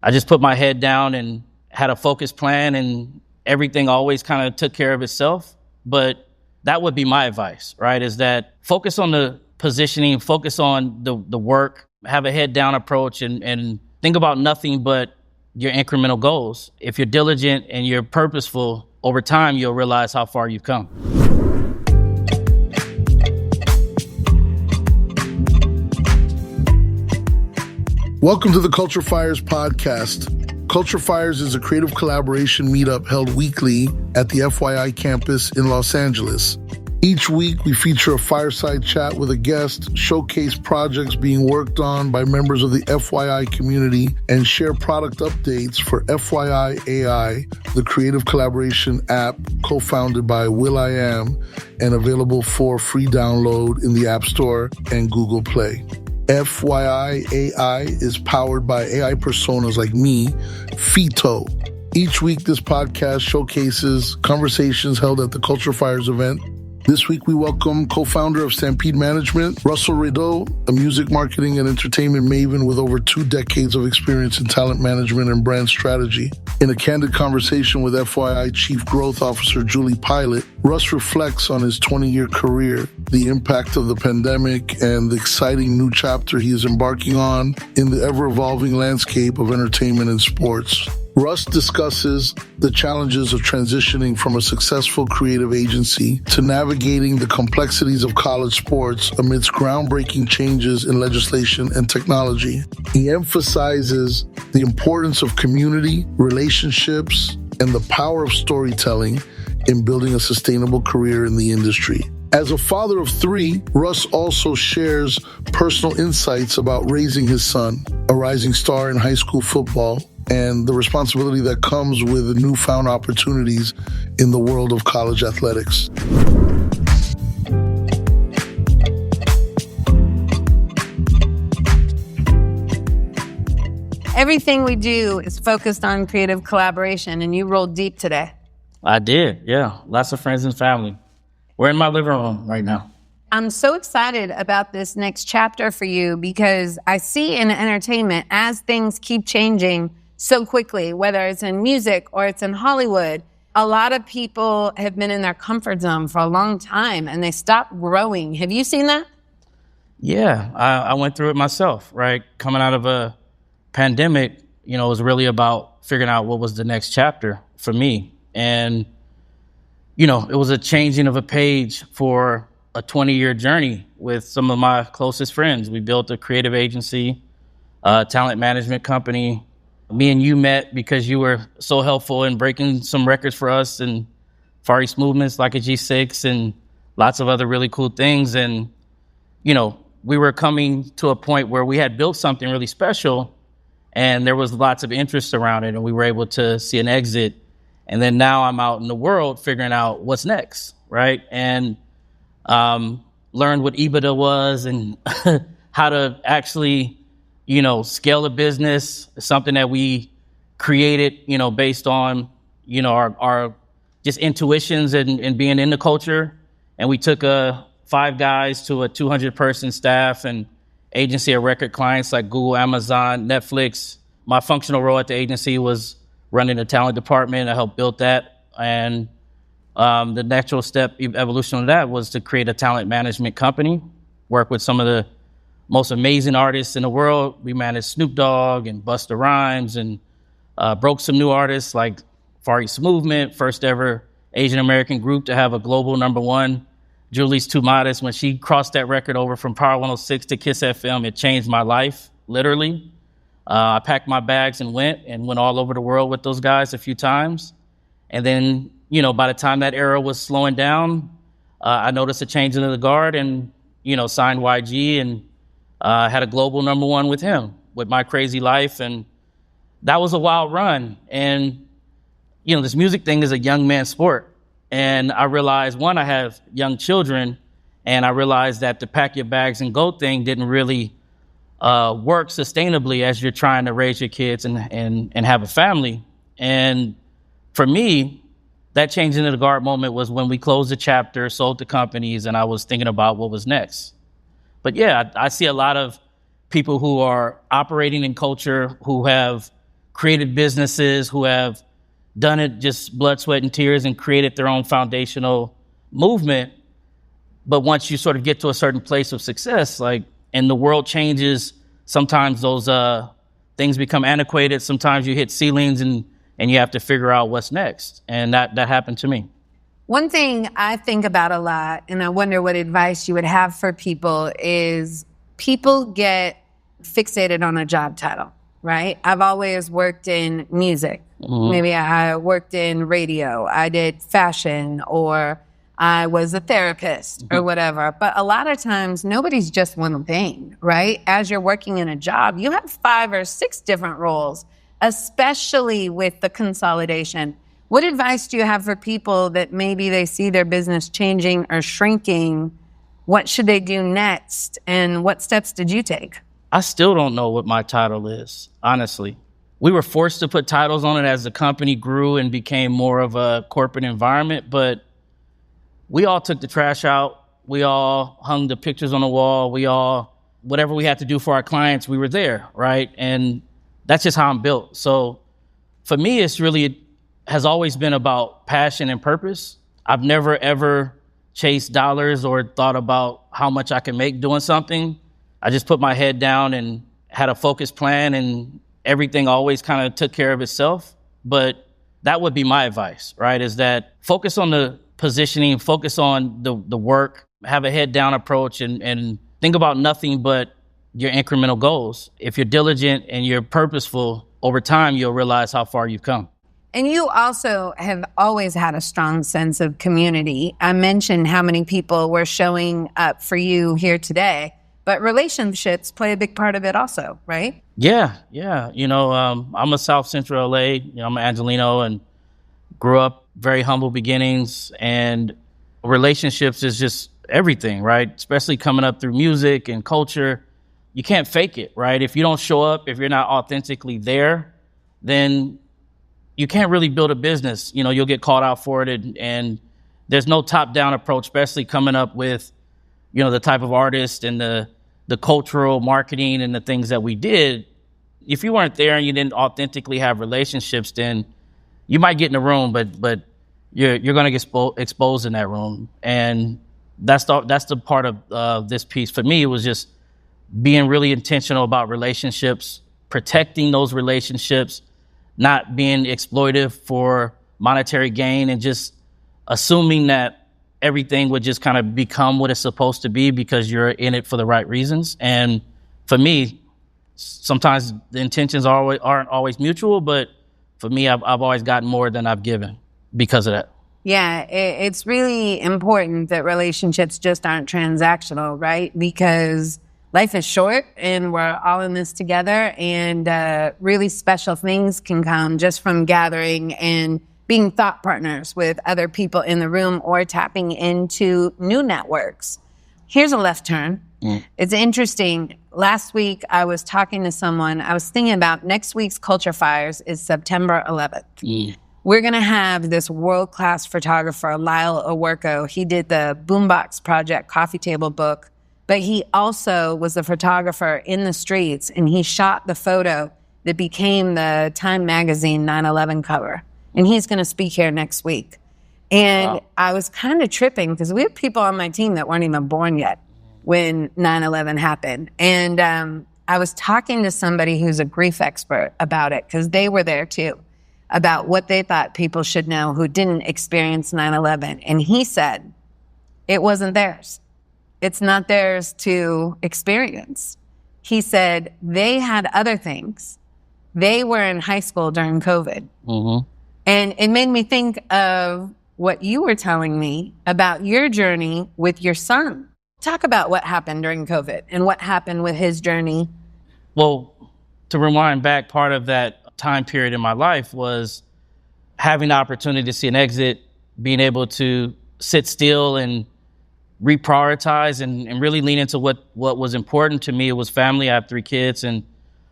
I just put my head down and had a focused plan, and everything always kind of took care of itself. But that would be my advice, right? Is that focus on the positioning, focus on the work, have a head down approach, and think about nothing but your incremental goals. If you're diligent and you're purposeful, over time, you'll realize how far you've come. Welcome to the Culture FYI'RS Podcast. Culture FYI'RS is a creative collaboration meetup held weekly at the FYI Campus in Los Angeles. Each week, we feature a fireside chat with a guest, showcase projects being worked on by members of the FYI community, and share product updates for FYI.AI, the creative collaboration app co-founded by will.i.am and available for free download in the App Store and Google Play. FYI.AI is powered by AI personas like me, Fito. Each week, this podcast showcases conversations held at the Culture FYI'RS event. This week, we welcome Co-Founder of Stampede Management, Redeaux, a music marketing and entertainment maven with over 2 decades of experience in talent management and brand strategy. In a candid conversation with FYI Chief Growth Officer Julie Pilat, Russ reflects on his 20-year career, the impact of the pandemic, and the exciting new chapter he is embarking on in the ever-evolving landscape of entertainment and sports. Russ discusses the challenges of transitioning from a successful creative agency to navigating the complexities of college sports amidst groundbreaking changes in legislation and technology. He emphasizes the importance of community, relationships, and the power of storytelling in building a sustainable career in the industry. As a father of 3, Russ also shares personal insights about raising his son, a rising star in high school football, and the responsibility that comes with the newfound opportunities in the world of college athletics. Everything we do is focused on creative collaboration, and you rolled deep today. I did, yeah. Lots of friends and family. We're in my living room right now. I'm so excited about this next chapter for you because I see in entertainment, as things keep changing so quickly, whether it's in music or it's in Hollywood, a lot of people have been in their comfort zone for a long time and they stop growing. Have you seen that? Yeah, I went through it myself, right? Coming out of a pandemic, it was really about figuring out what was the next chapter for me. And, it was a changing of a page for a 20-year journey with some of my closest friends. We built a creative agency, a talent management company. Me and you met because you were so helpful in breaking some records for us and Far East movements like a G6 and lots of other really cool things. And, we were coming to a point where we had built something really special and there was lots of interest around it and we were able to see an exit. And then now I'm out in the world figuring out what's next, right? And learned what EBITDA was and how to actually scale a business, something that we created, based on, our just intuitions and being in the culture. And we took 5 guys to a 200-person staff and agency of record clients like Google, Amazon, Netflix. My functional role at the agency was running the talent department. I helped build that. And the natural step, evolution of that was to create a talent management company, work with some of the most amazing artists in the world. We managed Snoop Dogg and Busta Rhymes and broke some new artists like Far East Movement, first ever Asian American group to have a global #1. Julie's Too Modest, when she crossed that record over from Power 106 to Kiss FM, it changed my life, literally. I packed my bags and went all over the world with those guys a few times. And then, by the time that era was slowing down, I noticed a change in the guard and, signed YG and had a global #1 with him, with My Crazy Life. And that was a wild run. And, this music thing is a young man's sport. And I realized, one, I have young children, and I realized that the pack your bags and go thing didn't really work sustainably as you're trying to raise your kids and have a family. And for me, that change into the guard moment was when we closed the chapter, sold the companies, and I was thinking about what was next. But yeah, I see a lot of people who are operating in culture who have created businesses, who have done it just blood, sweat, and tears and created their own foundational movement. But once you sort of get to a certain place of success, like, and the world changes, sometimes those things become antiquated. Sometimes you hit ceilings and you have to figure out what's next. And that happened to me. One thing I think about a lot, and I wonder what advice you would have for people, is people get fixated on a job title, right? I've always worked in music. Mm-hmm. Maybe I worked in radio. I did fashion, or I was a therapist, or whatever. But a lot of times, nobody's just one thing, right? As you're working in a job, you have 5 or 6 different roles, especially with the consolidation. What advice do you have for people that maybe they see their business changing or shrinking? What should they do next? And what steps did you take? I still don't know what my title is, honestly. We were forced to put titles on it as the company grew and became more of a corporate environment, but we all took the trash out. We all hung the pictures on the wall. Whatever we had to do for our clients, we were there, right? And that's just how I'm built. So for me, it has always been about passion and purpose. I've never, ever chased dollars or thought about how much I can make doing something. I just put my head down and had a focused plan, and everything always kind of took care of itself. But that would be my advice, right? Is that focus on the positioning, focus on the work, have a head down approach, and think about nothing but your incremental goals. If you're diligent and you're purposeful, over time, you'll realize how far you've come. And you also have always had a strong sense of community. I mentioned how many people were showing up for you here today, but relationships play a big part of it also, right? Yeah. I'm a South Central LA. I'm an Angelino and grew up very humble beginnings, and relationships is just everything, right? Especially coming up through music and culture. You can't fake it, right? If you don't show up, if you're not authentically there, then you can't really build a business. You'll get called out for it, and there's no top-down approach, especially coming up with, the type of artist and the cultural marketing and the things that we did. If you weren't there and you didn't authentically have relationships, then you might get in the room, but you're going to get exposed in that room. And that's the part of this piece. For me, it was just being really intentional about relationships, protecting those relationships, not being exploitive for monetary gain, and just assuming that everything would just kind of become what it's supposed to be because you're in it for the right reasons. And for me, sometimes the intentions aren't always mutual, but for me, I've always gotten more than I've given because of that. Yeah, it's really important that relationships just aren't transactional, right? Because life is short and we're all in this together, and really special things can come just from gathering and being thought partners with other people in the room or tapping into new networks. Here's a left turn. It's interesting. Last week, I was talking to someone. I was thinking about next week's Culture FYI'RS is September 11th. We're going to have this world-class photographer, Lyle Owerko. He did the Boombox Project coffee table book, but he also was the photographer in the streets, and he shot the photo that became the Time Magazine 9/11 cover. And he's going to speak here next week. And wow. I was kind of tripping because we have people on my team that weren't even born yet when 9/11 happened. And I was talking to somebody who's a grief expert about it, because they were there too, about what they thought people should know who didn't experience 9/11. And he said, it wasn't theirs. It's not theirs to experience. He said they had other things. They were in high school during COVID. Mm-hmm. And it made me think of what you were telling me about your journey with your son. Talk about what happened during COVID and what happened with his journey. Well, to rewind back, part of that time period in my life was having the opportunity to see an exit, being able to sit still and reprioritize and really lean into what was important to me. It was family. I have 3 kids, and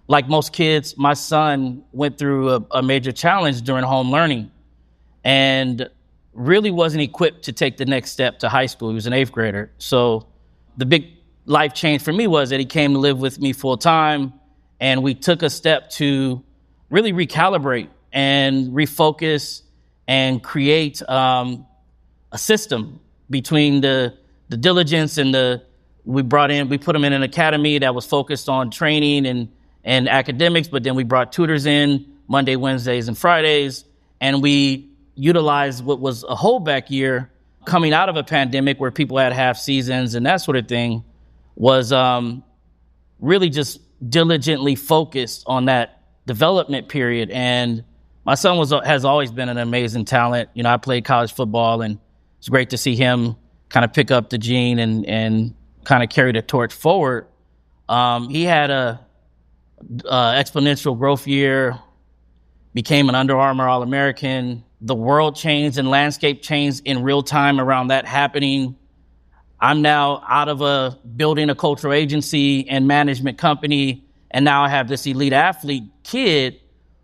like most kids, my son went through a major challenge during home learning and really wasn't equipped to take the next step to high school. He was an 8th grader. So the big life change for me was that he came to live with me full time, and we took a step to really recalibrate and refocus and create a system between the diligence and we put them in an academy that was focused on training and academics, but then we brought tutors in Monday, Wednesdays, and Fridays, and we utilized what was a holdback year coming out of a pandemic where people had half seasons and that sort of thing, was really just diligently focused on that development period. And my son has always been an amazing talent. You know, I played college football, and it's great to see him kind of pick up the gene and kind of carry the torch forward. He had a exponential growth year, became an Under Armour All-American. The world changed and landscape changed in real time around that happening. I'm now out of building a cultural agency and management company, and now I have this elite athlete kid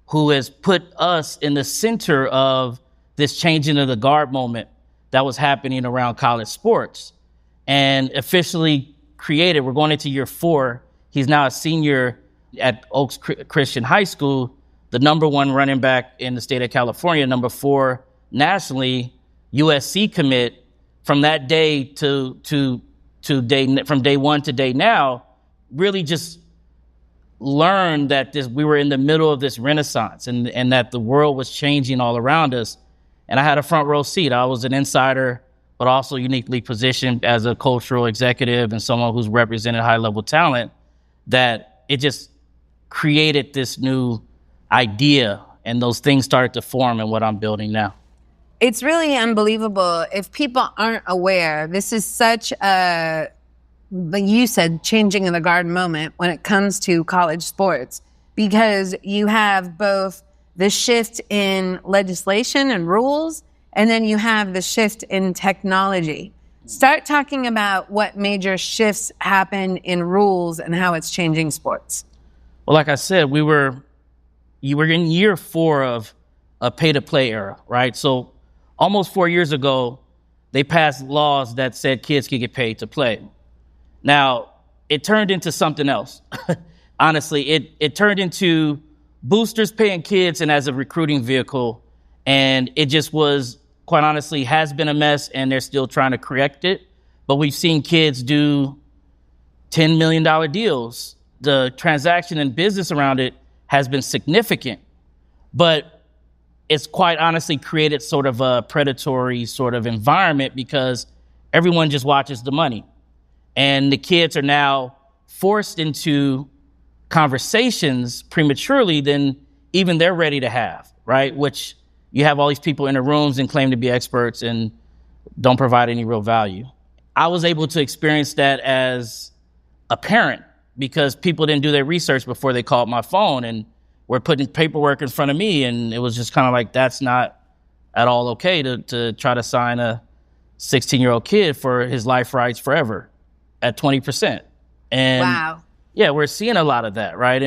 who has put us in the center of this changing of the guard moment that was happening around college sports. And officially created, we're going into year 4. He's now a senior at Oaks Christian High School, the number 1 running back in the state of California, number 4 nationally, USC commit. From that day to day, from day 1 to day now, really just learned that we were in the middle of this renaissance and that the world was changing all around us. And I had a front row seat. I was an insider, but also uniquely positioned as a cultural executive and someone who's represented high level talent, that it just created this new idea, and those things started to form in what I'm building now. It's really unbelievable. If people aren't aware, this is such a, like you said, changing of the guard moment when it comes to college sports, because you have both the shift in legislation and rules, and then you have the shift in technology. Start talking about what major shifts happen in rules and how it's changing sports. Well, like I said, you were in year 4 of a pay-to-play era, right? So almost 4 years ago, they passed laws that said kids could get paid to play. Now, it turned into something else. Honestly, it turned into boosters paying kids and as a recruiting vehicle. And it just was, quite honestly, has been a mess, and they're still trying to correct it. But we've seen kids do $10 million deals. The transaction and business around it has been significant. But it's quite honestly created sort of a predatory sort of environment because everyone just watches the money. And the kids are now forced into conversations prematurely than even they're ready to have, right? Which you have all these people in the rooms and claim to be experts and don't provide any real value. I was able to experience that as a parent because people didn't do their research before they called my phone and were putting paperwork in front of me, and it was just kind of like, that's not at all okay to try to sign a 16-year-old kid for his life rights forever at 20%. And wow. Yeah, we're seeing a lot of that, right?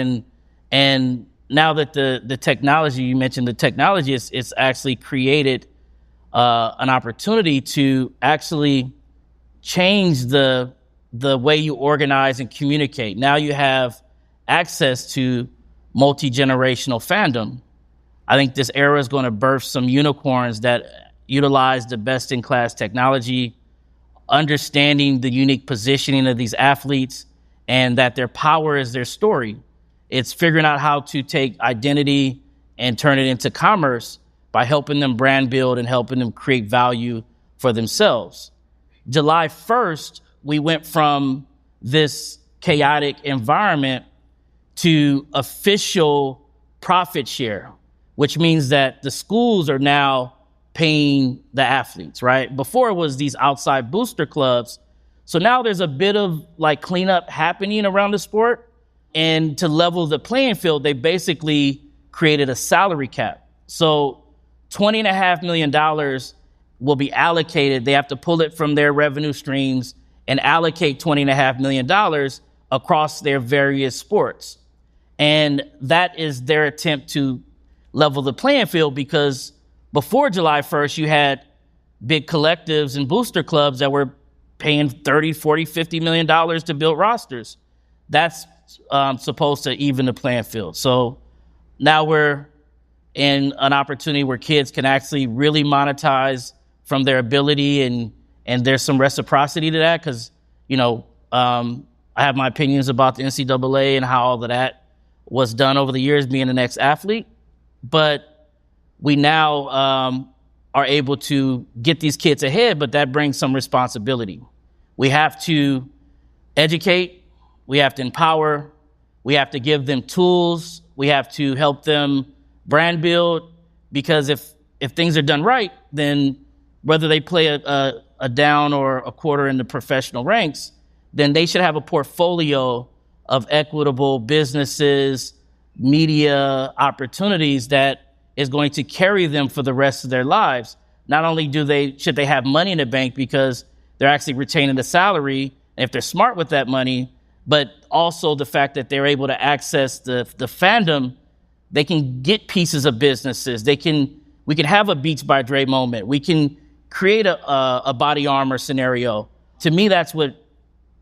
And now that the technology, you mentioned the technology, it's actually created an opportunity to actually change the way you organize and communicate. Now you have access to multi-generational fandom. I think this era is going to birth some unicorns that utilize the best-in-class technology, understanding the unique positioning of these athletes, and that their power is their story. It's figuring out how to take identity and turn it into commerce by helping them brand build and helping them create value for themselves. July 1st, we went from this chaotic environment to official profit share, which means that the schools are now paying the athletes, right? Before it was these outside booster clubs. So now there's a bit of like cleanup happening around the sport. And to level the playing field, they basically created a salary cap. So $20.5 million will be allocated. They have to pull it from their revenue streams and allocate $20.5 million across their various sports. And that is their attempt to level the playing field, because before July 1st, you had big collectives and booster clubs that were paying $30, $40, $50 million to build rosters. That's supposed to even the playing field. So now we're in an opportunity where kids can actually really monetize from their ability, and there's some reciprocity to that because, I have my opinions about the NCAA and how all of that was done over the years being an ex-athlete. But we now are able to get these kids ahead, but that brings some responsibility. We have to educate, we have to empower, we have to give them tools, we have to help them brand build, because if things are done right, then whether they play a down or a quarter in the professional ranks, then they should have a portfolio of equitable businesses, media opportunities that is going to carry them for the rest of their lives. Not only should they have money in the bank because they're actually retaining the salary, if they're smart with that money, but also the fact that they're able to access the fandom. They can get pieces of businesses. We can have a Beats by Dre moment. We can create a body armor scenario. To me, that's what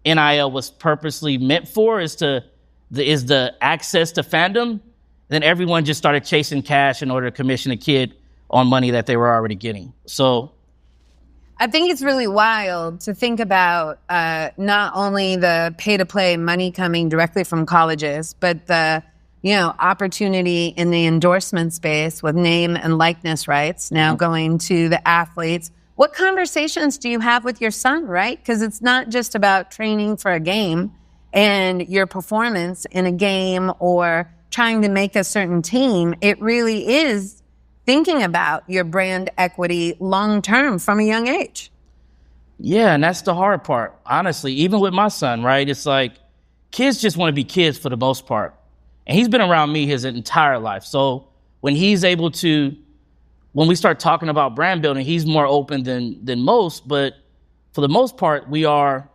NIL was purposely meant for, is the access to fandom. Then everyone just started chasing cash in order to commission a kid on money that they were already getting. So I think it's really wild to think about not only the pay-to-play money coming directly from colleges, but the opportunity in the endorsement space with name and likeness rights now going to the athletes. What conversations do you have with your son, right? Because it's not just about training for a game and your performance in a game or trying to make a certain team. It really is thinking about your brand equity long-term from a young age. Yeah, and that's the hard part, honestly. Even with my son, right? It's like kids just want to be kids for the most part. And he's been around me his entire life. So when we start talking about brand building, he's more open than most. But for the most part, we are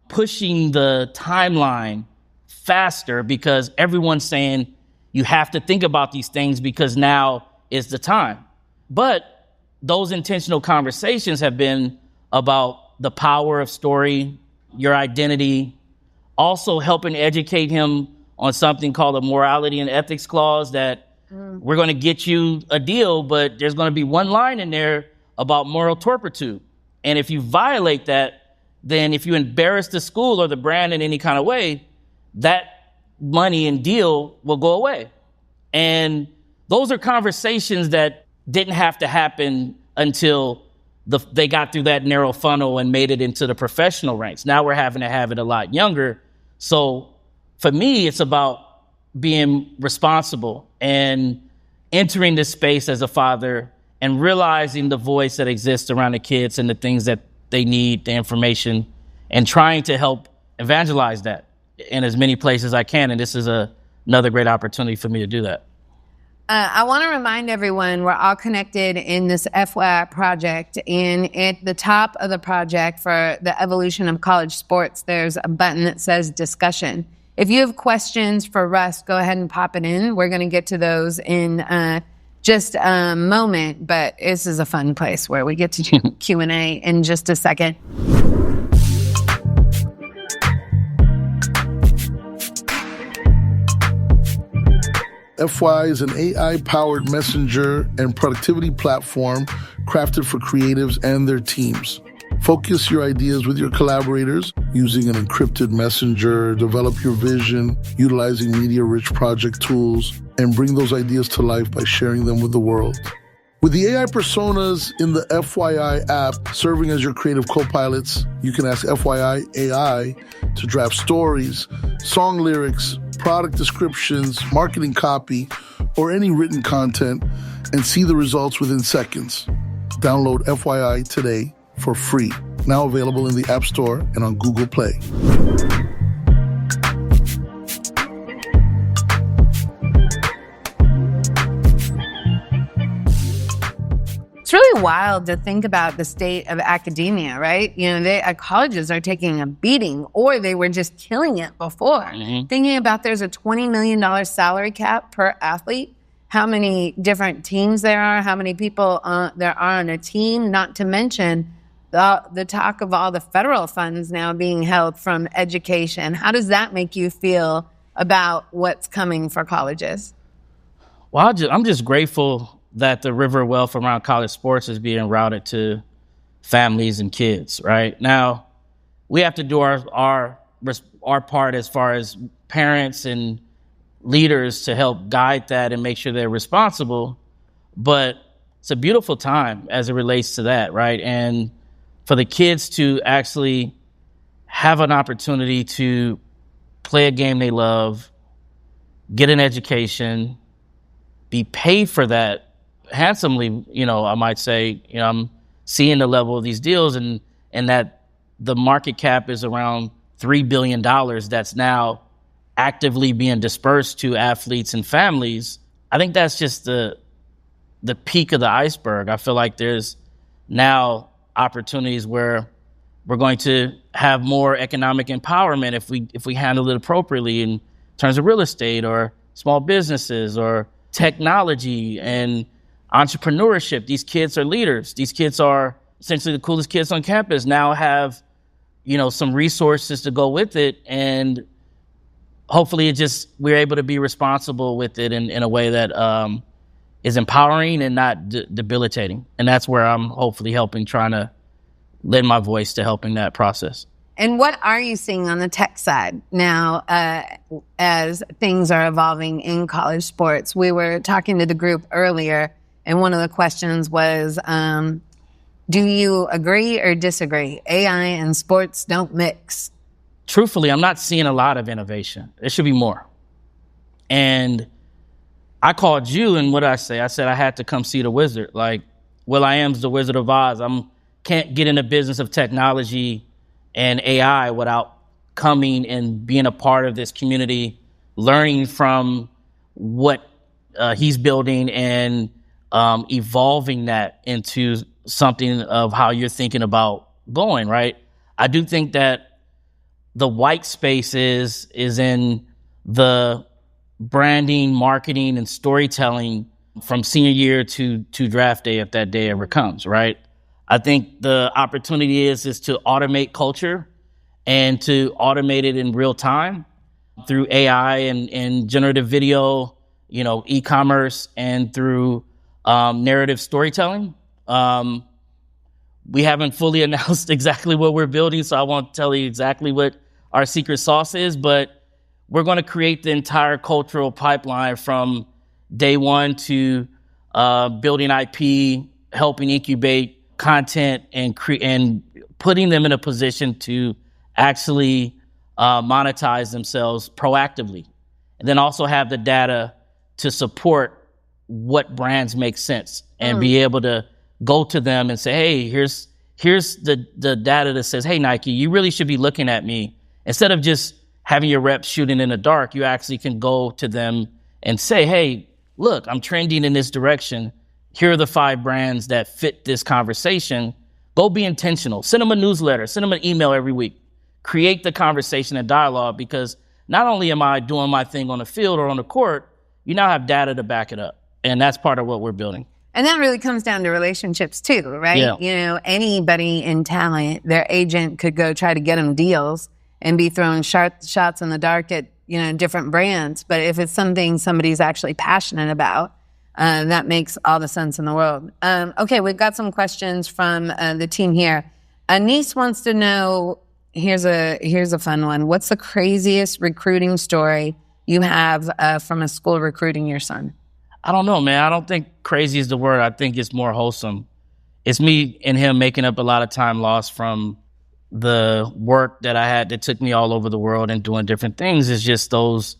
pushing the timeline faster because everyone's saying you have to think about these things because now is the time. But those intentional conversations have been about the power of story, your identity, also helping educate him on something called a morality and ethics clause that we're going to get you a deal, but there's going to be one line in there about moral turpitude. And if you violate that, then if you embarrass the school or the brand in any kind of way, that money and deal will go away. And those are conversations that didn't have to happen until they got through that narrow funnel and made it into the professional ranks. Now we're having to have it a lot younger. So for me, it's about being responsible and entering this space as a father and realizing the voice that exists around the kids and the things that they need, the information, and trying to help evangelize that in as many places as I can. And this is another great opportunity for me to do that. I want to remind everyone we're all connected in this FYI project. And at the top of the project for the evolution of college sports, there's a button that says discussion. If you have questions for Russ, go ahead and pop it in. We're going to get to those in just a moment, but this is a fun place where we get to do Q&A in just a second. FYI is an AI-powered messenger and productivity platform crafted for creatives and their teams. Focus your ideas with your collaborators using an encrypted messenger, develop your vision, utilizing media-rich project tools, and bring those ideas to life by sharing them with the world. With the AI personas in the FYI app serving as your creative co-pilots, you can ask FYI.AI to draft stories, song lyrics, product descriptions, marketing copy, or any written content and see the results within seconds. Download FYI today for free. Now available in the App Store and on Google Play. It's really wild to think about the state of academia, right? Colleges are taking a beating, or they were just killing it before. Mm-hmm. Thinking about there's a $20 million salary cap per athlete, how many different teams there are, how many people there are on a team, not to mention the talk of all the federal funds now being held from education. How does that make you feel about what's coming for colleges? Well, I'm just grateful that the river of wealth around college sports is being routed to families and kids. Right now, we have to do our part as far as parents and leaders to help guide that and make sure they're responsible. But it's a beautiful time as it relates to that, right? And for the kids to actually have an opportunity to play a game they love, get an education, be paid for that handsomely, I might say, I'm seeing the level of these deals and that the market cap is around $3 billion that's now actively being dispersed to athletes and families. I think that's just the peak of the iceberg. I feel like there's now opportunities where we're going to have more economic empowerment if we handle it appropriately in terms of real estate or small businesses or technology and entrepreneurship. These kids are leaders. These kids are essentially the coolest kids on campus, now have, some resources to go with it. And hopefully we're able to be responsible with it in a way that is empowering and not debilitating. And that's where I'm hopefully trying to lend my voice to helping that process. And what are you seeing on the tech side now as things are evolving in college sports? We were talking to the group earlier, and one of the questions was, do you agree or disagree? AI and sports don't mix. Truthfully, I'm not seeing a lot of innovation. There should be more. And I called you, and what did I say? I said I had to come see the wizard. Like, will.i.am's the Wizard of Oz. Can't get in the business of technology and AI without coming and being a part of this community, learning from what he's building and evolving that into something of how you're thinking about going, right? I do think that the white space is in the branding, marketing, and storytelling from senior year to draft day, if that day ever comes, right? I think the opportunity is to automate culture and to automate it in real time through AI and generative video, e-commerce, and through narrative storytelling. We haven't fully announced exactly what we're building, so I won't tell you exactly what our secret sauce is, but we're going to create the entire cultural pipeline from day one to building IP, helping incubate content and putting them in a position to actually monetize themselves proactively. And then also have the data to support what brands make sense and be able to go to them and say, hey, here's the data that says, hey, Nike, you really should be looking at me. Instead of just having your reps shooting in the dark, you actually can go to them and say, hey, look, I'm trending in this direction. Here are the 5 brands that fit this conversation. Go be intentional. Send them a newsletter. Send them an email every week. Create the conversation and dialogue, because not only am I doing my thing on the field or on the court, you now have data to back it up. And that's part of what we're building. And that really comes down to relationships too, right? Yeah. Anybody in talent, their agent could go try to get them deals and be throwing shots in the dark at, different brands. But if it's something somebody's actually passionate about, that makes all the sense in the world. Okay, we've got some questions from the team here. Anise wants to know, here's a fun one. What's the craziest recruiting story you have from a school recruiting your son? I don't know, man. I don't think crazy is the word. I think it's more wholesome. It's me and him making up a lot of time lost from the work that I had that took me all over the world and doing different things. It's just those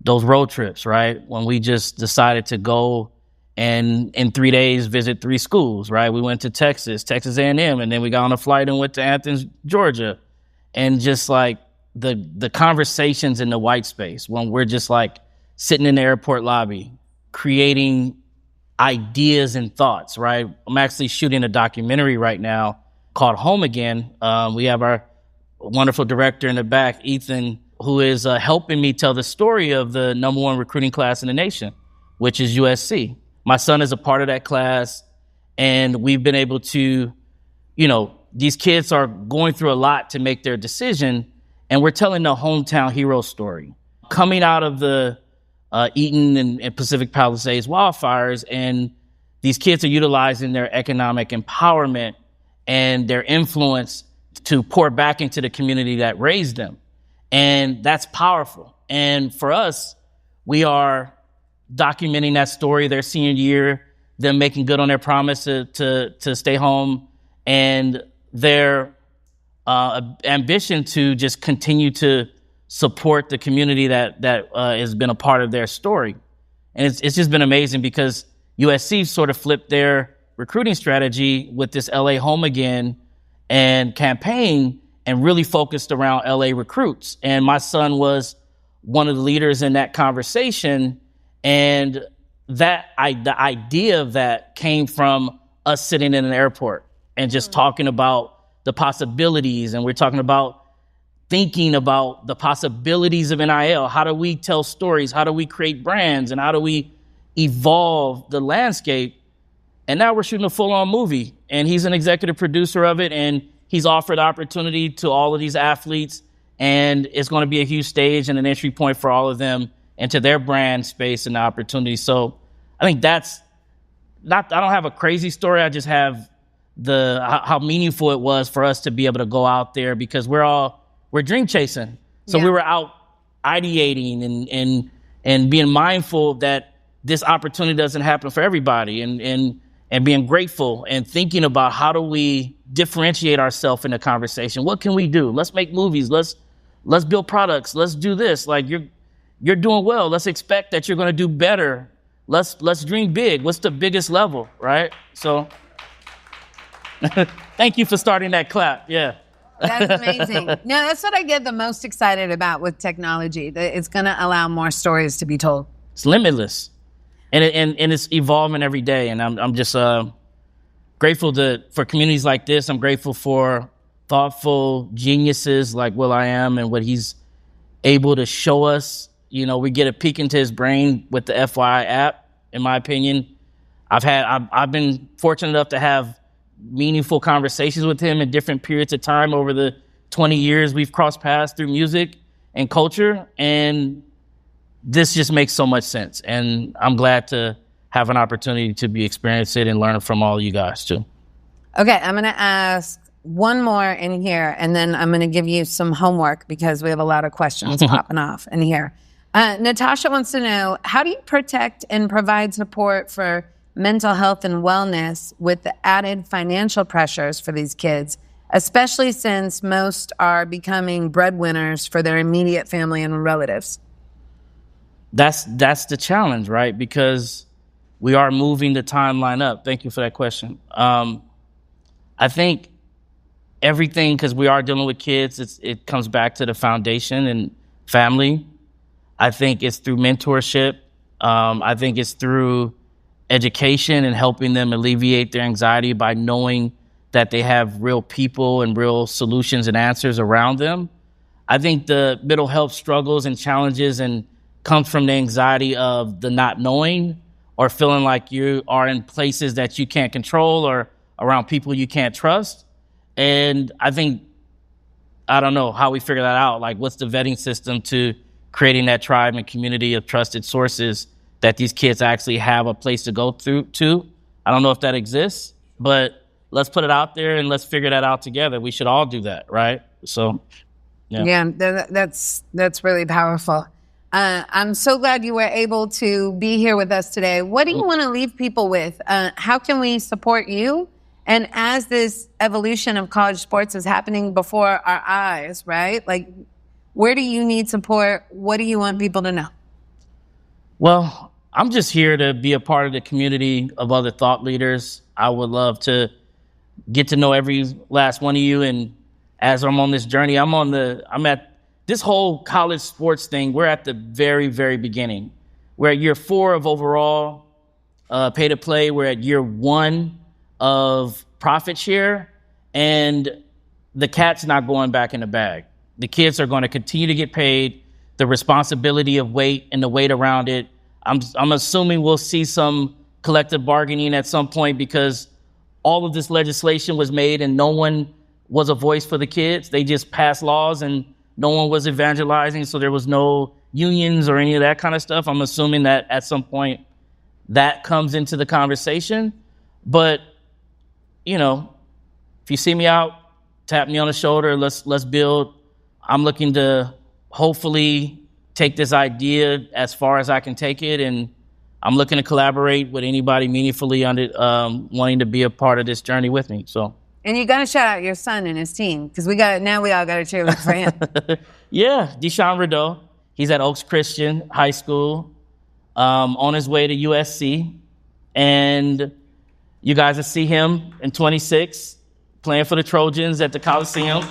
road trips, right? When we just decided to go and in 3 days visit 3 schools, right? We went to Texas A&M, and then we got on a flight and went to Athens, Georgia. And just like the conversations in the white space when we're just like sitting in the airport lobby, creating ideas and thoughts, right? I'm actually shooting a documentary right now called Home Again. We have our wonderful director in the back, Ethan, who is helping me tell the story of the #1 recruiting class in the nation, which is USC. My son is a part of that class, and we've been able to, these kids are going through a lot to make their decision, and we're telling the hometown hero story. Coming out of the Eaton and Pacific Palisades wildfires, and these kids are utilizing their economic empowerment and their influence to pour back into the community that raised them. And that's powerful. And for us, we are documenting that story, their senior year, them making good on their promise to stay home, and their ambition to just continue to support the community that has been a part of their story. And it's just been amazing because USC sort of flipped their recruiting strategy with this LA Home Again and campaign and really focused around LA recruits. And my son was one of the leaders in that conversation. And the idea of that came from us sitting in an airport and just talking about the possibilities. And we're talking about thinking about the possibilities of NIL. How do we tell stories? How do we create brands? And how do we evolve the landscape? And now we're shooting a full-on movie. And he's an executive producer of it. And he's offered opportunity to all of these athletes. And it's going to be a huge stage and an entry point for all of them into their brand space and the opportunity. So I think that's not, I don't have a crazy story. I just have how meaningful it was for us to be able to go out there because we're dream chasing. So we were out ideating and being mindful that this opportunity doesn't happen for everybody and being grateful and thinking about how do we differentiate ourselves in the conversation. What can we do? Let's make movies. Let's build products. Let's do this. Like you're doing well. Let's expect that you're going to do better. Let's dream big. What's the biggest level, right? So thank you for starting that clap. Yeah. That's amazing. No, that's what I get the most excited about with technology. That it's going to allow more stories to be told. It's limitless, and it's evolving every day. And I'm just grateful for communities like this. I'm grateful for thoughtful geniuses like will.i.am and what he's able to show us. You know, we get a peek into his brain with the FYI app. In my opinion, I've been fortunate enough to have meaningful conversations with him in different periods of time over the 20 years we've crossed paths through music and culture. And this just makes so much sense. And I'm glad to have an opportunity to be experiencing it and learn from all you guys too. Okay, I'm going to ask one more in here, and then I'm going to give you some homework because we have a lot of questions popping off in here. Natasha wants to know, how do you protect and provide support for mental health and wellness with the added financial pressures for these kids, especially since most are becoming breadwinners for their immediate family and relatives? That's the challenge, right? Because we are moving the timeline up. Thank you for that question. I think everything, because we are dealing with kids, it comes back to the foundation and family. I think it's through mentorship. I think it's through education and helping them alleviate their anxiety by knowing that they have real people and real solutions and answers around them. I think the mental health struggles and challenges comes from the anxiety of the not knowing or feeling like you are in places that you can't control or around people you can't trust. And I think, I don't know how we figure that out. Like, what's the vetting system to creating that tribe and community of trusted sources that these kids actually have a place to go to? I don't know if that exists, but let's put it out there and let's figure that out together. We should all do that, right? So, yeah, that's really powerful. I'm so glad you were able to be here with us today. What do you want to leave people with? How can we support you? And as this evolution of college sports is happening before our eyes, right? Like, where do you need support? What do you want people to know? Well, I'm just here to be a part of the community of other thought leaders. I would love to get to know every last one of you. And as I'm on this journey, I'm at this whole college sports thing. We're at the very, very beginning. We're at year 4 of overall pay to play. We're at year 1 of profit share, and the cat's not going back in the bag. The kids are going to continue to get paid. The responsibility of weight and the weight around it, I'm assuming we'll see some collective bargaining at some point because all of this legislation was made and no one was a voice for the kids. They just passed laws and no one was evangelizing, so there was no unions or any of that kind of stuff. I'm assuming that at some point that comes into the conversation. But, you know, if you see me out, tap me on the shoulder, let's build. I'm looking to hopefully take this idea as far as I can take it, and I'm looking to collaborate with anybody meaningfully on it, wanting to be a part of this journey with me. So. And you got to shout out your son and his team, because we all got to cheerlead for him. Yeah, Deshaun Redeaux. He's at Oaks Christian High School, on his way to USC. And you guys will see him in 26 playing for the Trojans at the Coliseum.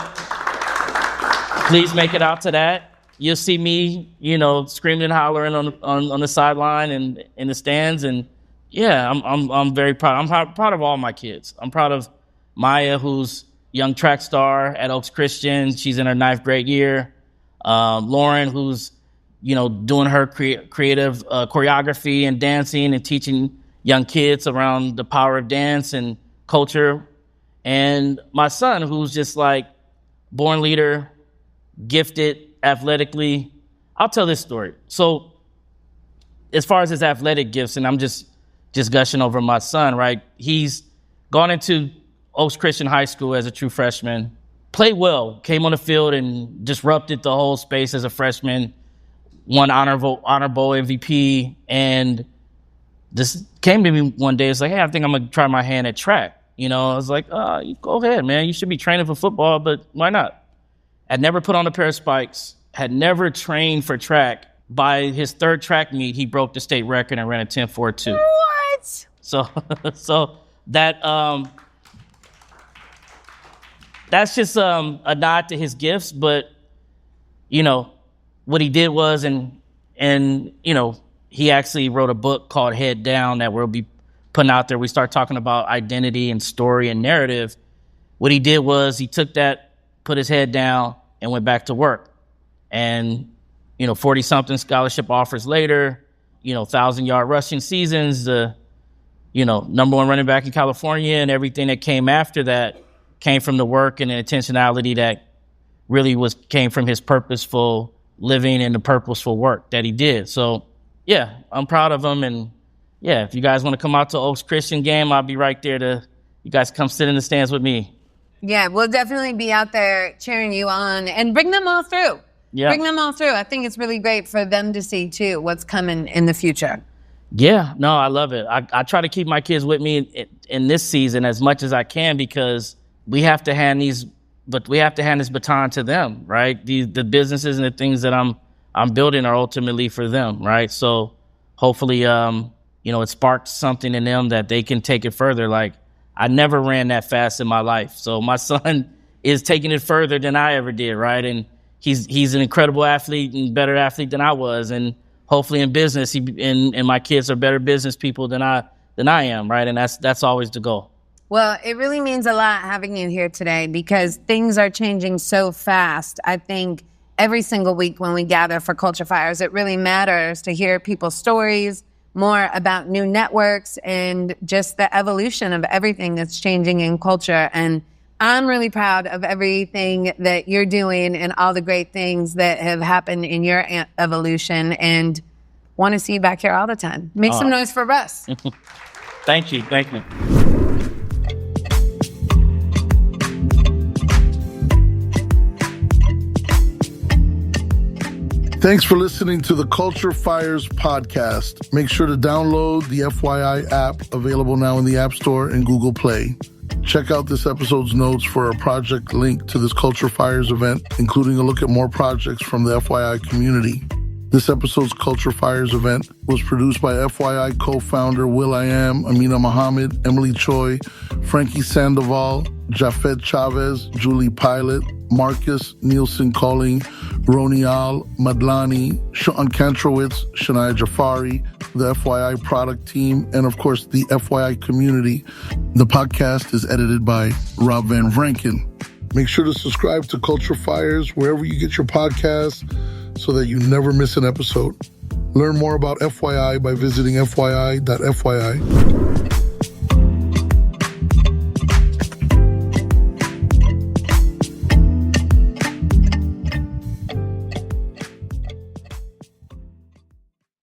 Please make it out to that. You'll see me, you know, screaming and hollering on the sideline and in the stands. And yeah, I'm very proud. I'm proud of all my kids. I'm proud of Maya, who's young track star at Oaks Christian. She's in her 9th grade year. Lauren, who's, you know, doing her creative choreography and dancing and teaching young kids around the power of dance and culture. And my son, who's just like born leader, gifted athletically. I'll tell this story. So as far as his athletic gifts, and I'm just gushing over my son, right? He's gone into Oaks Christian High School as a true freshman, played well, came on the field and disrupted the whole space as a freshman, won Honor Bowl MVP, and this came to me one day. It's like, hey, I think I'm going to try my hand at track. You know, I was like, go ahead, man. You should be training for football, but why not? Had never put on a pair of spikes, had never trained for track. By his 3rd track meet, he broke the state record and ran a 10.42. What? So that that's just a nod to his gifts. But, you know, what he did was, and you know, he actually wrote a book called Head Down that we'll be putting out there. We start talking about identity and story and narrative. What he did was he took that, put his head down, and went back to work. And, you know, 40-something scholarship offers later, you know, 1,000-yard rushing seasons, you know, #1 running back in California, and everything that came after that came from the work and the intentionality that really came from his purposeful living and the purposeful work that he did. So, yeah, I'm proud of him. And, yeah, if you guys want to come out to Oaks Christian game, I'll be right there you guys come sit in the stands with me. Yeah, we'll definitely be out there cheering you on, and bring them all through. Yeah. Bring them all through. I think it's really great for them to see, too, what's coming in the future. Yeah, no, I love it. I try to keep my kids with me in this season as much as I can, because we have to hand this baton to them, right? The businesses and the things that I'm building are ultimately for them, right? So hopefully, you know, it sparks something in them that they can take it further. Like, I never ran that fast in my life. So my son is taking it further than I ever did, right? And he's an incredible athlete and better athlete than I was. And hopefully in business, and my kids are better business people than I am, right? And that's always the goal. Well, it really means a lot having you here today, because things are changing so fast. I think every single week when we gather for Culture FYI'RS, it really matters to hear people's stories, more about new networks, and just the evolution of everything that's changing in culture. And I'm really proud of everything that you're doing and all the great things that have happened in your evolution, and want to see you back here all the time. Make some noise for Russ. Thank you. Thanks for listening to the Culture FYI'RS Podcast. Make sure to download the FYI app, available now in the App Store and Google Play. Check out this episode's notes for a project link to this Culture FYI'RS event, including a look at more projects from the FYI community. This episode's Culture FYI'RS event was produced by FYI co-founder will.i.am, Amina Mohammed, Emily Choi, Frankie Sandoval, Jafet Chavez, Julie Pilat, Marcus Nielsen Calling, Ronial Madlani, Sean Kantrowitz, Shania Jafari, the FYI product team, and of course the FYI community. The podcast is edited by Rob Van Vranken. Make sure to subscribe to Culture FYI'RS wherever you get your podcasts so that you never miss an episode. Learn more about FYI by visiting FYI.FYI.